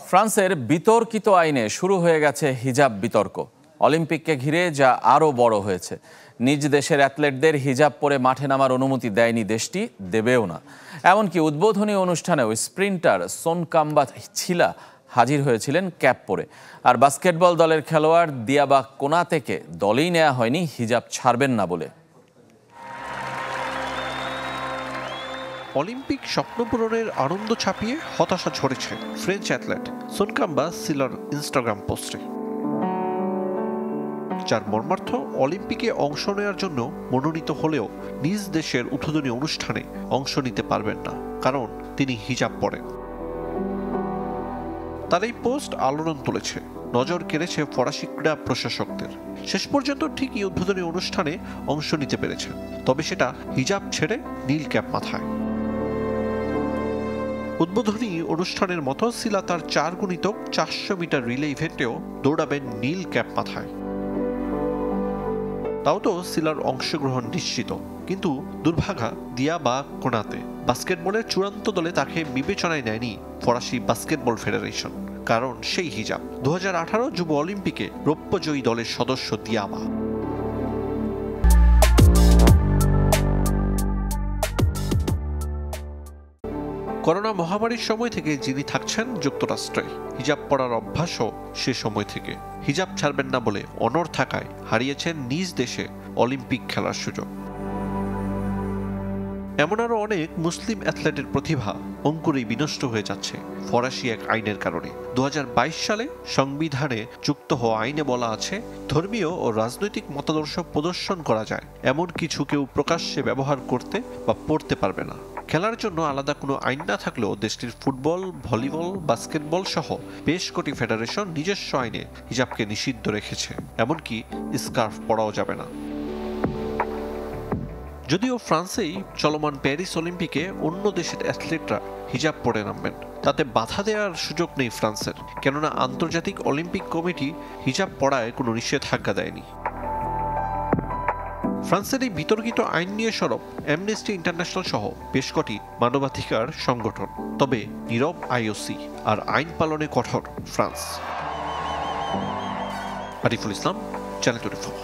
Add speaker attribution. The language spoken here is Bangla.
Speaker 1: ফ্রান্সের বিতর্কিত আইনে শুরু হয়ে গেছে হিজাব বিতর্ক। অলিম্পিককে ঘিরে যা আরও বড় হয়েছে। নিজ দেশের অ্যাথলেটদের হিজাব পরে মাঠে নামার অনুমতি দেয়নি দেশটি, দেবেও না। এমনকি উদ্বোধনী অনুষ্ঠানেও স্প্রিন্টার সোনকাম্বা ছিলা হাজির হয়েছিলেন ক্যাপ পরে। আর বাস্কেটবল দলের খেলোয়াড় দিয়াবা কোনাতেকে দলেই নেওয়া হয়নি হিজাব ছাড়বেন না বলে।
Speaker 2: অলিম্পিক স্বপ্ন পূরণের আনন্দ ছাপিয়ে হতাশা ঝরেছে ফ্রেঞ্চ অ্যাথলেট সোনকাম্বা সিলার ইনস্টাগ্রাম পোস্টে, যার মর্মার্থ অলিম্পিকে অংশ নেওয়ার জন্য মনোনীত হলেও নিজ দেশের উদ্বোধনী অনুষ্ঠানে অংশ নিতে পারবেন না, কারণ তিনি হিজাব পরেন। তার এই পোস্ট আলোড়ন তুলেছে, নজর কেড়েছে ফরাসি ক্রীড়া প্রশাসকদের। শেষ পর্যন্ত ঠিকই উদ্বোধনী অনুষ্ঠানে অংশ নিতে পেরেছেন, তবে সেটা হিজাব ছেড়ে নীল ক্যাপ মাথায়। উদ্বোধনী অনুষ্ঠানের মতো সিলা তার 4x400 মিটার রিলে ইভেন্টেও দৌড়াবেন নীল ক্যাপ মাথায়। তাও তো সিলার অংশগ্রহণ নিশ্চিত, কিন্তু দুর্ভাগা দিয়াবা কোনাতে বাস্কেটবলের চূড়ান্ত দলে তাকে বিবেচনায় নেয়নি ফরাসি বাস্কেটবল ফেডারেশন, কারণ সেই হিজাব 2018 যুব অলিম্পিকে রৌপ্যজয়ী দলের সদস্য দিয়াবা। করোনা মহামারীর সময় থেকে যিনি থাকছেন যুক্তরাষ্ট্রে, হিজাব পরার অভ্যাসও সে সময় থেকে। হিজাব ছাড়বেন না বলে অনড় থাকায় হারিয়েছেন নিজ দেশে অলিম্পিক খেলার সুযোগ। এমন আরো অনেক মুসলিম অ্যাথলেটের প্রতিভা অঙ্কুরেই বিনষ্ট হয়ে যাচ্ছে ফরাসি এক আইনের কারণে। 2022 সালে সংবিধানে যুক্ত হওয়া আইনে বলা আছে, ধর্মীয় ও রাজনৈতিক মতাদর্শ প্রদর্শন করা যায় এমন কিছু কেউ প্রকাশ্যে ব্যবহার করতে বা পড়তে পারবে না। খেলার জন্য আলাদা কোনো আইন না থাকলেও দেশটির ফুটবল, ভলিবল, বাস্কেটবল সহ বেশ কটি ফেডারেশন নিজস্ব আইনে হিজাবকে নিষিদ্ধ রেখেছে, এমনকি স্কার্ফ পরাও যাবে না। যদিও ফ্রান্সেই চলমান প্যারিস অলিম্পিকে অন্য দেশের অ্যাথলেটরা হিজাব পরে নামবেন, তাতে বাধা দেওয়ার সুযোগ নেই ফ্রান্সের, কেননা আন্তর্জাতিক অলিম্পিক কমিটি হিজাব পরায় কোনো নিষেধাজ্ঞা দেয়নি। ফ্রান্সের এই বিতর্কিত আইন নিয়ে সরব অ্যামনেস্টি ইন্টারন্যাশনাল সহ বেশ কটি মানবাধিকার সংগঠন, তবে নীরব আইওসি আর আইন পালনে কঠোর ফ্রান্স। আরিফুল ইসলাম, চ্যানেল 24।